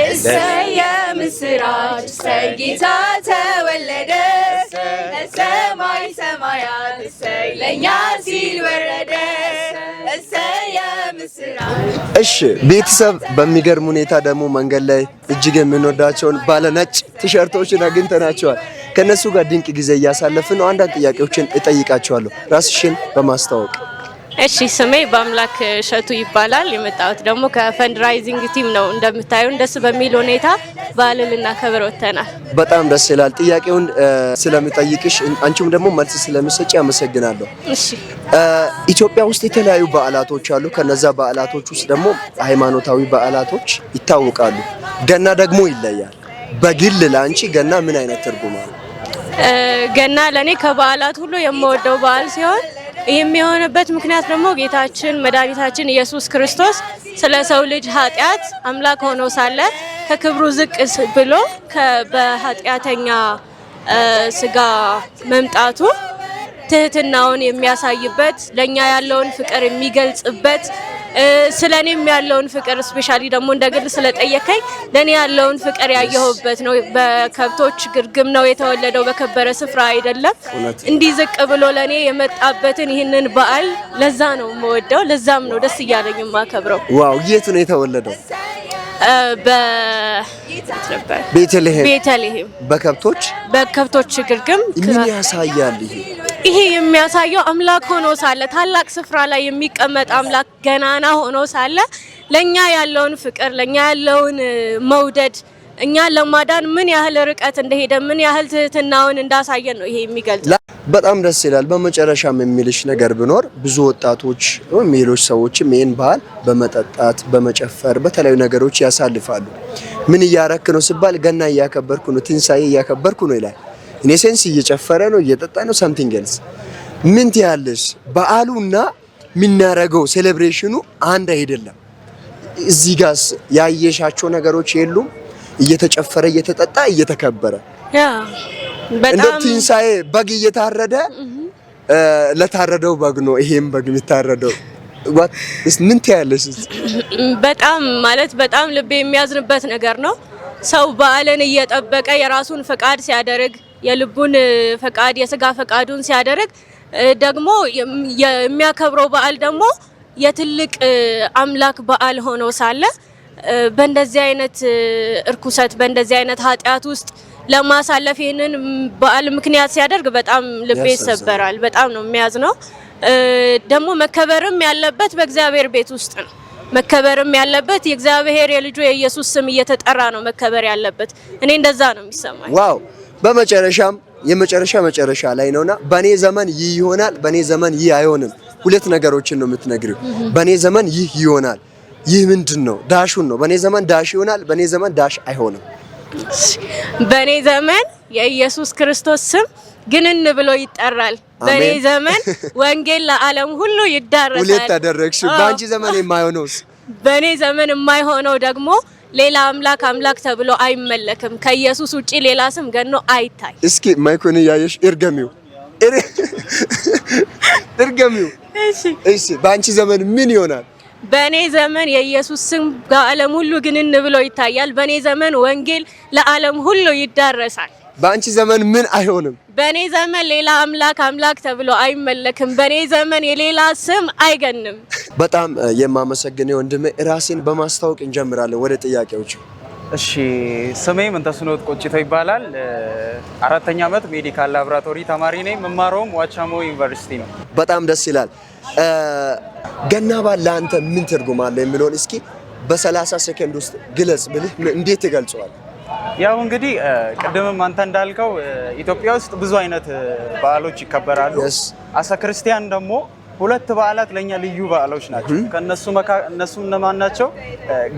እሰየ ምስራች እሰይ ጌታ ተወለደ ሰማይ ሰማያት እሰይ ለኛ ሲል ወረደ እሰየ ምስራች። እሺ ቤተሰብ በሚገርም ሁኔታ ደግሞ መንገድ ላይ እጅግ የምንወዳቸውን ባለ ነጭ ቲሸርቶችን አግኝተናቸዋል። ከነሱ ጋር ድንቅ ጊዜ እያሳለፍን ነው። አንዳንድ ጥያቄዎችን እጠይቃቸዋለሁ። ራስሽን በማስተዋወቅ። እሺ ስሜ በአምላክ እሸቱ ይባላል። የመጣሁት ደግሞ ከፈንድራይዚንግ ቲም ነው። እንደምታዩን ደስ በሚል ሁኔታ በዓልን ልናከብር ወጥተናል። በጣም ደስ ይላል። ጥያቄውን ስለምጠይቅሽ አንቺም ደግሞ መልስ ስለምሰጪ አመሰግናለሁ። እሺ ኢትዮጵያ ውስጥ የተለያዩ በዓላቶች አሉ። ከነዛ በዓላቶች ውስጥ ደግሞ ሃይማኖታዊ በዓላቶች ይታወቃሉ። ገና ደግሞ ይለያል። በግል ለአንቺ ገና ምን አይነት ትርጉም አለው? ገና ለኔ ከበዓላት ሁሉ የምወደው በዓል ሲሆን የሚሆንበት ምክንያት ደግሞ ጌታችን መድኃኒታችን ኢየሱስ ክርስቶስ ስለ ሰው ልጅ ኃጢአት አምላክ ሆኖ ሳለ ከክብሩ ዝቅ ብሎ በኃጢአተኛ ስጋ መምጣቱ ትህትናውን የሚያሳይበት ለኛ ያለውን ፍቅር የሚገልጽበት ስለኔም ያለውን ፍቅር ስፔሻሊ ደግሞ እንደግል ስለጠየከኝ ለኔ ያለውን ፍቅር ያየሁበት ነው። በከብቶች ግርግም ነው የተወለደው በከበረ ስፍራ አይደለም። እንዲህ ዝቅ ብሎ ለኔ የመጣበትን ይህንን በዓል ለዛ ነው የምወደው። ለዛም ነው ደስ እያለኝ የማከብረው። ዋው! የት ነው የተወለደው? ቤተልሔም በከብቶች ግርግም። ምን ያሳያል ይሄ? ይሄ የሚያሳየው አምላክ ሆኖ ሳለ ታላቅ ስፍራ ላይ የሚቀመጥ አምላክ ገናና ሆኖ ሳለ ለኛ ያለውን ፍቅር ለኛ ያለውን መውደድ እኛ ለማዳን ምን ያህል ርቀት እንደሄደ ምን ያህል ትህትናውን እንዳሳየን ነው ይሄ የሚገልጸው። በጣም ደስ ይላል። በመጨረሻም የሚልሽ ነገር ቢኖር ብዙ ወጣቶች ወይም ሌሎች ሰዎችም ይሄን በዓል በመጠጣት በመጨፈር በተለያዩ ነገሮች ያሳልፋሉ። ምን እያረክ ነው ሲባል ገና እያከበርኩ ነው፣ ትንሳኤ እያከበርኩ ነው ይላል። እኔ ሴንስ እየጨፈረ ነው እየጠጣ ነው ሳምቲንግ ኤልስ። ምን ትያለሽ? በዓሉና የሚናረገው ሴሌብሬሽኑ አንድ አይደለም። እዚህ ጋርስ ያየሻቸው ነገሮች የሉም? እየተጨፈረ እየተጠጣ እየተከበረ እንደ ትንሳኤ በግ እየታረደ ለታረደው በግ ነው ይሄም በግ የሚታረደው። ምን ትያለሽ? በጣም ማለት በጣም ልብ የሚያዝንበት ነገር ነው። ሰው በዓልን እየጠበቀ የራሱን ፈቃድ ሲያደርግ የልቡን ፈቃድ የስጋ ፈቃዱን ሲያደርግ ደግሞ የሚያከብረው በዓል ደግሞ የትልቅ አምላክ በዓል ሆኖ ሳለ በእንደዚህ አይነት እርኩሰት በእንደዚህ አይነት ኃጢአት ውስጥ ለማሳለፍ ይሄንን በዓል ምክንያት ሲያደርግ በጣም ልቤ ይሰበራል። በጣም ነው የሚያዝነው። ደግሞ መከበርም ያለበት በእግዚአብሔር ቤት ውስጥ ነው። መከበርም ያለበት የእግዚአብሔር የልጁ የኢየሱስ ስም እየተጠራ ነው መከበር ያለበት። እኔ እንደዛ ነው የሚሰማኝ። ዋው! በመጨረሻም መጨረሻ ላይ ነውና በኔ ዘመን ይህ ይሆናል፣ በኔ ዘመን ይህ አይሆንም። ሁለት ነገሮችን ነው የምትነግሪው። በኔ ዘመን ይህ ይሆናል። ይህ ምንድነው? ዳሹን ነው። በኔ ዘመን ዳሽ ይሆናል፣ በኔ ዘመን ዳሽ አይሆንም። በኔ ዘመን የኢየሱስ ክርስቶስ ስም ግንን ብሎ ይጠራል። በኔ ዘመን ወንጌል ለዓለም ሁሉ ይዳረሳል። ሁለት አደረግሽ። በአንቺ ዘመን የማይሆነውስ? በኔ ዘመን የማይሆነው ደግሞ ሌላ አምላክ ተብሎ አይመለክም። ከኢየሱስ ውጪ ሌላ ስም ገኖ አይታይ። እስኪ ማይኮን ያየሽ እርገሚው። እሺ በአንቺ ዘመን ምን ይሆናል? በኔ ዘመን የኢየሱስ ስም ለዓለም ሁሉ ግንን ብሎ ይታያል። በኔ ዘመን ወንጌል ለዓለም ሁሉ ይዳረሳል። በአንቺ ዘመን ምን አይሆንም? በኔ ዘመን ሌላ አምላክ ተብሎ አይመለክም። በኔ ዘመን የሌላ ስም አይገንም። በጣም የማመሰግነው ወንድሜ፣ ራሴን በማስተዋወቅ እንጀምራለን ወደ ጥያቄዎች። እሺ ስሜ ምንተስኖት ቆጭቶ ይባላል። 4ኛ ዓመት ሜዲካል ላብራቶሪ ተማሪ ነኝ። መማረውም ዋቻሞ ዩኒቨርሲቲ ነው። በጣም ደስ ይላል። ገና በዓል ለአንተ ምን ትርጉም አለው የሚለውን እስኪ በ30 ሰከንድ ውስጥ ግለጽ ብልህ እንዴት ትገልጸዋለህ? ያው እንግዲህ ቅድምም አንተ እንዳልከው ኢትዮጵያ ውስጥ ብዙ አይነት በዓሎች ይከበራሉ። አሳ ክርስቲያን ደግሞ ሁለት በዓላት ለኛ ልዩ በዓሎች ናቸው። እነሱ እነማን ናቸው?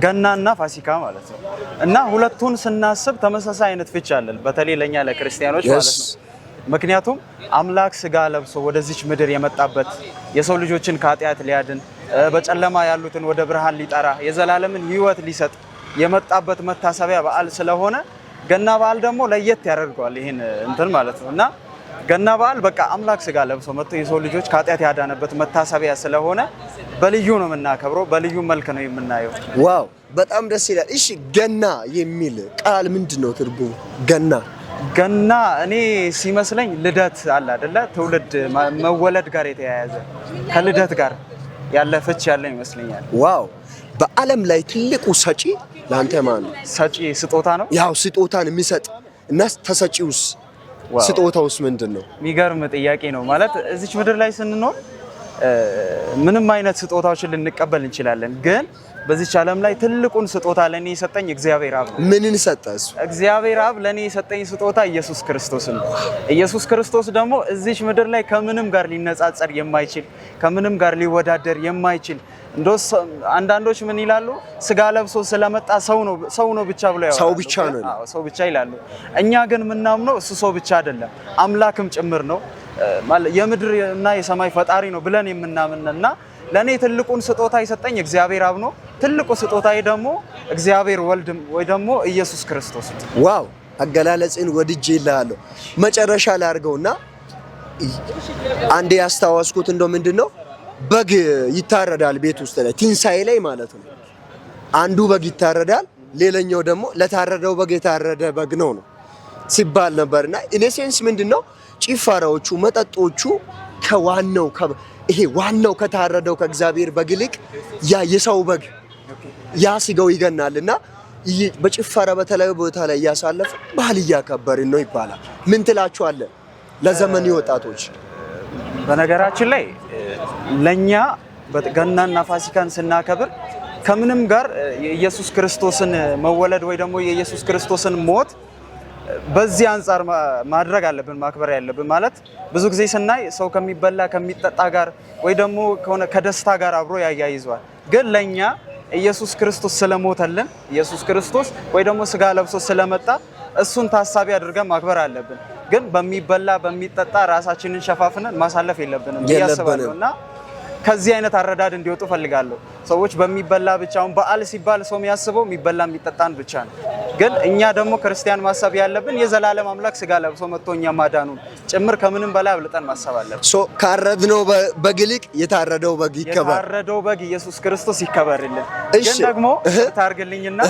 ገናና ፋሲካ ማለት ነው። እና ሁለቱን ስናስብ ተመሳሳይ አይነት ፍች አለን፣ በተለይ ለኛ ለክርስቲያኖች ማለት ነው። ምክንያቱም አምላክ ስጋ ለብሶ ወደዚች ምድር የመጣበት የሰው ልጆችን ከኃጢአት ሊያድን በጨለማ ያሉትን ወደ ብርሃን ሊጠራ የዘላለምን ሕይወት ሊሰጥ የመጣበት መታሰቢያ በዓል ስለሆነ ገና በዓል ደግሞ ለየት ያደርገዋል ይሄን እንትን ማለት ነው። እና ገና በዓል በቃ አምላክ ስጋ ለብሶ መጥቶ የሰው ልጆች ከኃጢአት ያዳነበት መታሰቢያ ስለሆነ በልዩ ነው የምናከብረው፣ በልዩ መልክ ነው የምናየው። ዋው በጣም ደስ ይላል። እሺ ገና የሚል ቃል ምንድነው ትርጉሙ? ገና እኔ ሲመስለኝ ልደት አለ አይደለ? ትውልድ መወለድ ጋር የተያያዘ ከልደት ጋር ያለ ፍች ያለ ይመስለኛል። ዋው በዓለም ላይ ትልቁ ሰጪ ላንተ ማን ነው? ሰጪ ስጦታ ነው። ያው ስጦታን የሚሰጥ እና ተሰጪውስ ስጦታውስ ምንድነው? የሚገርም ጥያቄ ነው። ማለት እዚች ምድር ላይ ስንኖር ምንም አይነት ስጦታዎችን ልንቀበል እንችላለን፣ ግን በዚች ዓለም ላይ ትልቁን ስጦታ ለኔ የሰጠኝ እግዚአብሔር አብ ነው። ምንን ሰጠስ? እግዚአብሔር አብ ለኔ የሰጠኝ ስጦታ ኢየሱስ ክርስቶስ ነው። ኢየሱስ ክርስቶስ ደግሞ እዚች ምድር ላይ ከምንም ጋር ሊነጻጸር የማይችል ከምንም ጋር ሊወዳደር የማይችል እንደው አንዳንዶች ምን ይላሉ? ስጋ ለብሶ ስለመጣ ሰው ነው ብቻ ብለው ያወራሉ። ሰው ብቻ ይላሉ። እኛ ግን የምናምነው እሱ ሰው ብቻ አይደለም አምላክም ጭምር ነው። የምድር እና የሰማይ ፈጣሪ ነው ብለን የምናምንና ለኔ ትልቁን ስጦታ የሰጠኝ እግዚአብሔር አብ ነው። ትልቁ ስጦታዬ ደግሞ እግዚአብሔር ወልድ ወይ ደግሞ ኢየሱስ ክርስቶስ ነው። ዋው አገላለጽን ወድጄ ይላልው። መጨረሻ ላይ አድርገውና አንዴ ያስታወስኩት እንደው ምንድነው በግ ይታረዳል ቤት ውስጥ ላይ ትንሳኤ ላይ ማለት ነው። አንዱ በግ ይታረዳል፣ ሌላኛው ደግሞ ለታረደው በግ የታረደ በግ ነው ሲባል ነበርና ኢኔሴንስ ምንድነው ጭፈራዎቹ መጠጦቹ ከዋናው ይሄ ዋናው ከታረደው ከእግዚአብሔር በግ ይልቅ ያ የሰው በግ ያ ሲጋው ይገናልና በጭፈራ በተለያዩ ቦታ ላይ ያሳለፈ ባህል እያከበርን ነው ይባላል። ምን ትላችኋለህ ለዘመን ወጣቶች? በነገራችን ላይ ለኛ ገናና ፋሲካን ስናከብር ከምንም ጋር የኢየሱስ ክርስቶስን መወለድ ወይ ደግሞ የኢየሱስ ክርስቶስን ሞት በዚህ አንፃር ማድረግ አለብን፣ ማክበር ያለብን። ማለት ብዙ ጊዜ ስናይ ሰው ከሚበላ ከሚጠጣ ጋር ወይ ደግሞ ከደስታ ጋር አብሮ ያያይዟል። ግን ለኛ ኢየሱስ ክርስቶስ ስለሞተልን ኢየሱስ ክርስቶስ ወይ ደግሞ ስጋ ለብሶ ስለመጣ እሱን ታሳቢ አድርገን ማክበር አለብን። ግን በሚበላ በሚጠጣ ራሳችንን ሸፋፍነን ማሳለፍ የለብንም ያስባሉና ከዚህ አይነት አረዳድ እንዲወጡ ፈልጋለሁ። ሰዎች በሚበላ ብቻውን በዓል ሲባል ሰው የሚያስበው የሚበላ የሚጠጣን ብቻ ነው። ግን እኛ ደግሞ ክርስቲያን ማሰብ ያለብን የዘላለም አምላክ ስጋ ለብሶ መጥቶ እኛ ማዳኑን ጭምር ከምንም በላይ አብልጠን ማሰብ አለብን። ካረድነው በግ ይልቅ የታረደው በግ ይከበር። የታረደው በግ ኢየሱስ ክርስቶስ ይከበርልን። ግን ደግሞ ታርግልኝና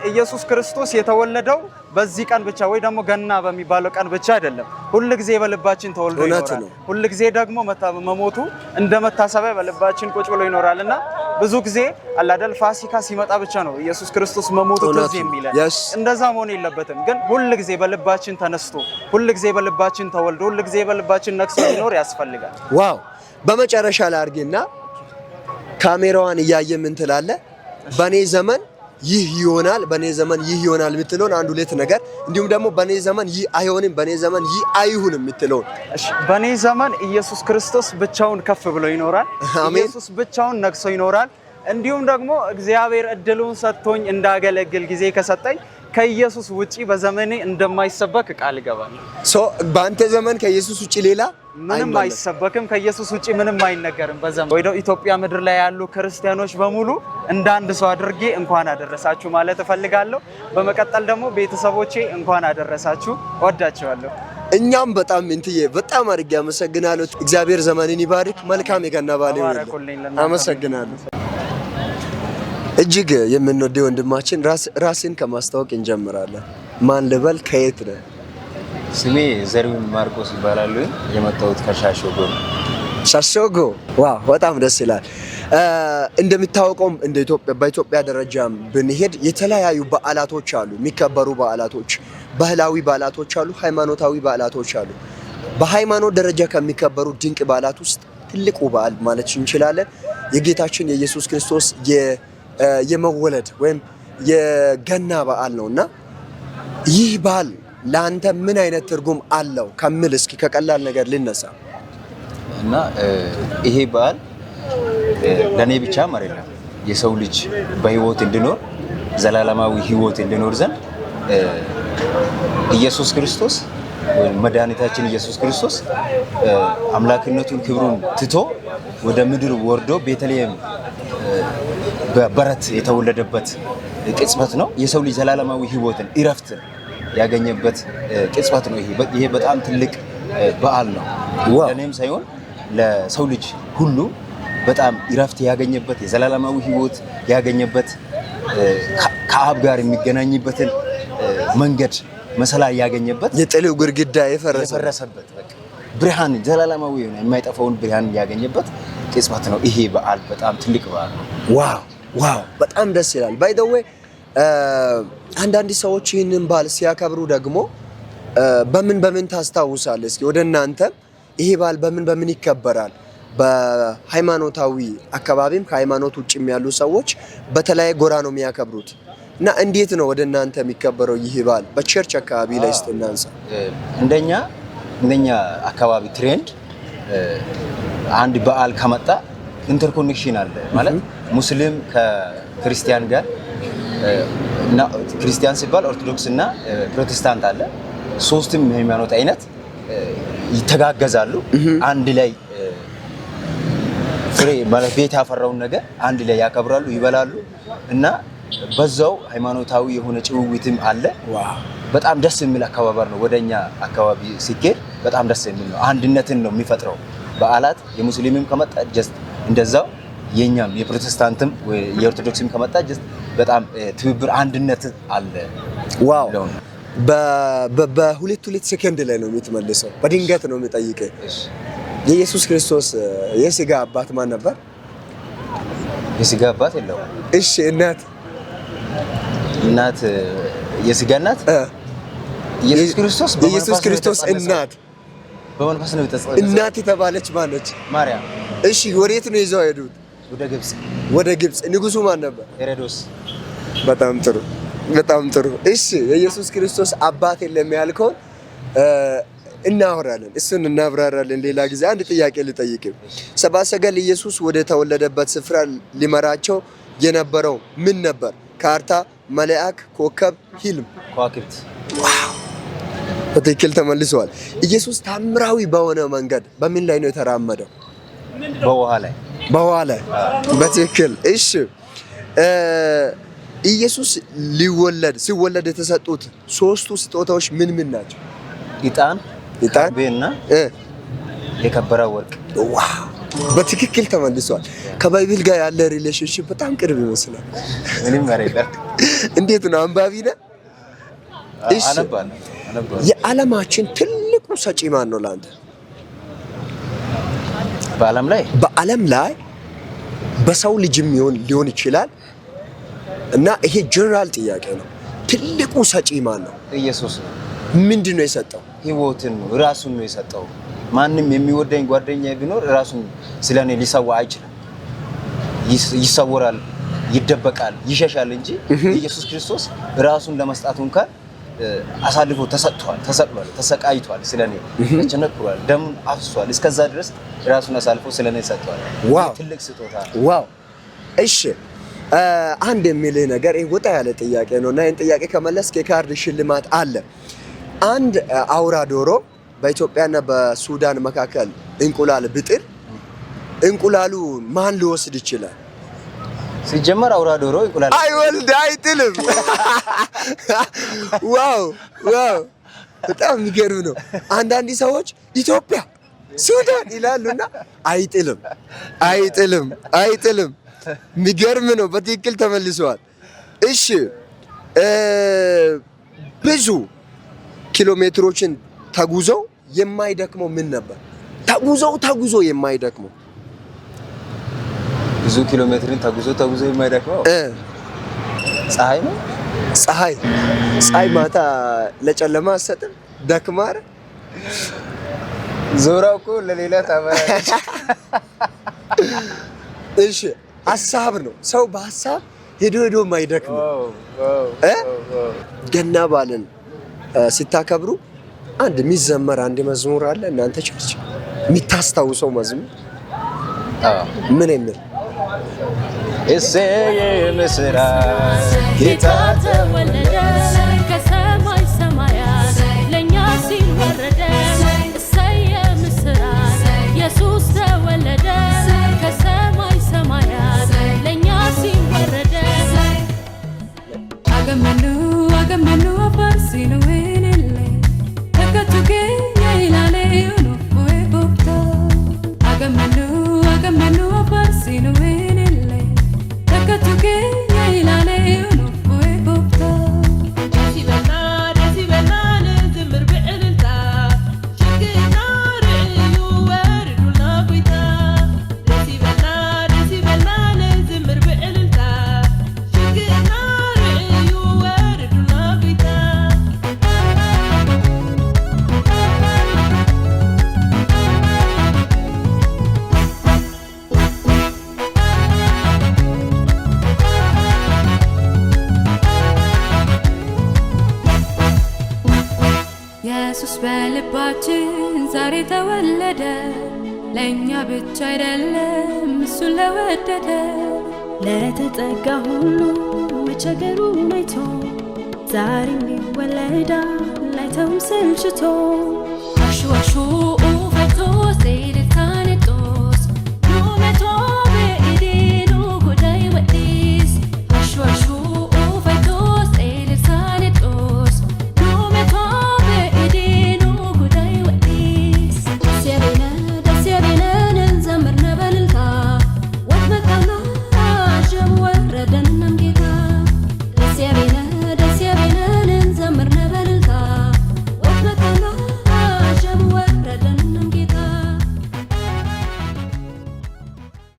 ኢየሱስ ክርስቶስ የተወለደው በዚህ ቀን ብቻ ወይ ደግሞ ገና በሚባለው ቀን ብቻ አይደለም። ሁሉ ጊዜ በልባችን ተወልዶ ይኖራል። ሁሉ ጊዜ ደግሞ መሞቱ እንደ መታሰቢያ በልባችን ቁጭ ብሎ ይኖራልና ብዙ ጊዜ አላደል ፋሲካ ሲመጣ ብቻ ነው ኢየሱስ ክርስቶስ መሞቱ ትዝ የሚለን። እንደዛ መሆን የለበትም። ግን ሁሉ ጊዜ በልባችን ተነስቶ ሁሉ ጊዜ በልባችን ተወልዶ ሁሉ ጊዜ በልባችን ነክሶ ሊኖር ያስፈልጋል። ዋው በመጨረሻ ላይ አድርጌና ካሜራዋን እያየ ምን ትላለህ? በኔ ዘመን ይህ ይሆናል፣ በኔ ዘመን ይህ ይሆናል የምትለውን አንድ ሁለት ነገር፣ እንዲሁም ደግሞ በኔ ዘመን ይህ አይሆንም፣ በኔ ዘመን ይህ አይሁንም የምትለውን። እሺ በኔ ዘመን ኢየሱስ ክርስቶስ ብቻውን ከፍ ብሎ ይኖራል። ኢየሱስ ብቻውን ነግሶ ይኖራል። እንዲሁም ደግሞ እግዚአብሔር እድሉን ሰጥቶኝ እንዳገለግል ጊዜ ከሰጠኝ ከኢየሱስ ውጪ በዘመኔ እንደማይሰበክ ቃል እገባለሁ። በአንተ ዘመን ከኢየሱስ ውጪ ሌላ ምንም አይሰበክም፣ ከኢየሱስ ውጪ ምንም አይነገርም። በዘመን ወይ ኢትዮጵያ ምድር ላይ ያሉ ክርስቲያኖች በሙሉ እንደ አንድ ሰው አድርጌ እንኳን አደረሳችሁ ማለት እፈልጋለሁ። በመቀጠል ደግሞ ቤተሰቦቼ እንኳን አደረሳችሁ፣ እወዳችኋለሁ። እኛም በጣም በጣም አድርጌ አመሰግናለሁ። እግዚአብሔር ዘመንን ይባርክ። መልካም የገና በዓል ይሁን። አመሰግናለሁ። እጅግ የምንወደው ወንድማችን ራስን ከማስተዋወቅ እንጀምራለን። ማን ልበል? ከየት ነህ? ስሜ ዘሪሁን ማርቆስ ይባላል። የመጣሁት ከሻሾጎ ነው። ሻሾጎ። ዋው በጣም ደስ ይላል። እንደሚታወቀው በኢትዮጵያ ደረጃም ብንሄድ የተለያዩ በዓላቶች አሉ፣ የሚከበሩ በዓላቶች፣ ባህላዊ በዓላቶች አሉ፣ ሃይማኖታዊ በዓላቶች አሉ። በሃይማኖት ደረጃ ከሚከበሩ ድንቅ በዓላት ውስጥ ትልቁ በዓል ማለት እንችላለን የጌታችን የኢየሱስ ክርስቶስ የመወለድ ወይም የገና በዓል ነውና ይህ በዓል ለአንተ ምን አይነት ትርጉም አለው ከምል እስኪ ከቀላል ነገር ልነሳ እና ይሄ በዓል ለኔ ብቻም አይደለም የሰው ልጅ በህይወት እንዲኖር ዘላለማዊ ህይወት እንዲኖር ዘንድ ኢየሱስ ክርስቶስ ወይ መድኃኒታችን ኢየሱስ ክርስቶስ አምላክነቱን ክብሩን ትቶ ወደ ምድር ወርዶ ቤተልሔም በበረት የተወለደበት ቅጽበት ነው። የሰው ልጅ ዘላለማዊ ህይወትን እረፍትን ያገኘበት ቅጽበት ነው። ይሄ በጣም ትልቅ በዓል ነው። ለእኔም ሳይሆን ለሰው ልጅ ሁሉ በጣም እረፍት ያገኘበት የዘላለማዊ ሕይወት ያገኘበት ከአብ ጋር የሚገናኝበትን መንገድ መሰላል ያገኘበት የጥልው ግድግዳ የፈረሰበት በቃ ብርሃን ዘላለማዊ የሆነ የማይጠፋውን ብርሃን ያገኘበት ቅጽበት ነው። ይሄ በዓል በጣም ትልቅ በዓል ነው። ዋው በጣም ደስ ይላል። ባይ ዘ ዌይ አንዳንድ ሰዎች ይህንን በዓል ሲያከብሩ ደግሞ በምን ታስታውሳለህ? እስኪ ወደ እናንተ ይሄ በዓል በምን ይከበራል? በሃይማኖታዊ አካባቢም ከሃይማኖት ውጭም ያሉ ሰዎች በተለያየ ጎራ ነው የሚያከብሩት እና እንዴት ነው ወደ እናንተ የሚከበረው ይህ በዓል በቸርች አካባቢ ላይ ስትናንሳ? እንደኛ አካባቢ ትሬንድ አንድ በዓል ከመጣ ኢንተርኮኔክሽን አለ ማለት ሙስሊም ከክርስቲያን ጋር እና ክርስቲያን ሲባል ኦርቶዶክስ እና ፕሮቴስታንት አለ። ሶስቱም ሃይማኖት አይነት ይተጋገዛሉ። አንድ ላይ ፍሬ ማለት ቤት ያፈራውን ነገር አንድ ላይ ያከብራሉ፣ ይበላሉ እና በዛው ሃይማኖታዊ የሆነ ጭውውትም አለ። በጣም ደስ የሚል አከባበር ነው። ወደኛ አካባቢ ሲኬድ በጣም ደስ የሚል ነው። አንድነትን ነው የሚፈጥረው። በዓላት የሙስሊምም ከመጣ ጀስት እንደዛው የኛም የፕሮቴስታንትም የኦርቶዶክስም ከመጣ ጀስት በጣም ትብብር አንድነት አለ። ዋው በሁለት ሰከንድ ላይ ነው የምትመልሰው። በድንገት ነው የምጠይቀው። የኢየሱስ ክርስቶስ የስጋ አባት ማን ነበር? የስጋ አባት የለውም። እሺ እናት የስጋ እናት ኢየሱስ ክርስቶስ እናት በመንፈስ ነው የተጸነሰው። እናት የተባለች ማነች? ማርያም። እሺ ወዴት ነው ይዘው ሄዱት? ወደ ግብጽ። ንጉሱ ማን ነበር? ሄሮድስ። በጣም ጥሩ። እሺ የኢየሱስ ክርስቶስ አባት የለም ያልከውን እሱን እናብራራለን ሌላ ጊዜ። አንድ ጥያቄ ልጠይቅህ። ሰብአ ሰገል ኢየሱስ ወደ ተወለደበት ስፍራ ሊመራቸው የነበረው ምን ነበር? ካርታ፣ መልአክ፣ ኮከብ፣ ህልም? ከዋክብት። በትክክል ተመልሰዋል። ኢየሱስ ታምራዊ በሆነ መንገድ በምን ላይ ነው የተራመደው? በውሃ ላይ። በትክክል። እሺ ኢየሱስ ሲወለድ የተሰጡት ሶስቱ ስጦታዎች ምን ናቸው? ዕጣን፣ ከርቤና የከበረ ወርቅ። ዋው በትክክል ተመልሷል። ከባይብል ጋር ያለ ሪሌሽንሺፕ በጣም ቅርብ ይመስላል። ምንም አይደለም። እንዴት ነው? አንባቢ ነህ? እሺ የዓለማችን ትልቁ ሰጪ ማን ነው ለአንተ? በዓለም ላይ በሰው ልጅም ሊሆን ይችላል እና ይሄ ጀነራል ጥያቄ ነው። ትልቁ ሰጪ ማን ነው? ኢየሱስ ነው። ምንድን ነው የሰጠው? ህይወትን ነው፣ ራሱን ነው የሰጠው። ማንም የሚወደኝ ጓደኛ ቢኖር ራሱን ስለኔ ሊሰዋ አይችልም። ይሰወራል፣ ይደበቃል፣ ይሸሻል እንጂ ኢየሱስ ክርስቶስ ራሱን ለመስጣት እንኳን አሳልፎ ተሰጥቷል፣ ተሰቅሏል፣ ተሰቃይቷል፣ ስለኔ ተጨነቅሯል፣ ደም አፍሷል። እስከዛ ድረስ ራሱን አሳልፎ ስለኔ ሰጥቷል። ዋው ትልቅ ስጦታ። ዋው እሺ አንድ የሚልህ ነገር ይሄ ወጣ ያለ ጥያቄ ነው እና ይሄን ጥያቄ ከመለስክ የካርድ ሽልማት አለ። አንድ አውራ ዶሮ በኢትዮጵያና በሱዳን መካከል እንቁላል ብጥል እንቁላሉ ማን ሊወስድ ይችላል? ሲጀመር አውራ ዶሮ እንቁላል አይጥልም። ዋው በጣም የሚገርም ነው። አንዳንድ ሰዎች ኢትዮጵያ፣ ሱዳን ይላሉና አይጥልም። የሚገርም ነው። በትክክል ተመልሰዋል። እሺ ብዙ ኪሎ ሜትሮችን ተጉዘው የማይደክመው ምን ነበር? ተጉዞ የማይደክመው ብዙ ኪሎ ሜትርን ተጉዞ የማይደክመው ፀሐይ ነው። ፀሐይ ማታ ለጨለማ አሰጥም ደክማር ዞራው እኮ ለሌላ ታበራለች። እሺ ሀሳብ ነው። ሰው በሀሳብ ሄዶ የማይደክመው ገና በዓልን ሲታከብሩ አንድ የሚዘመር አንድ መዝሙር አለ። እናንተ ቸርች የሚታስታውሰው መዝሙር ምን የሚል? እሰየ ምስራች ጌታ ተወለደ ከሰማይ ሰማያት ለእኛ ሲል ወረደ። እሰየ ምስራች ኢየሱስ ተወለደ ከሰማይ ሰማያት ለእኛ ሲል ወረደ። አገመኑ አፈርሲኑ ኢየሱስ በልባችን ዛሬ ተወለደ ለኛ ብቻ አይደለም እሱን ለወደደ ለተጠጋ ሁሉ መቸገሩን አይቶ ዛሬም ይወለዳል ላይተውም ሰልችቶ አሹ አሹ ፈቶ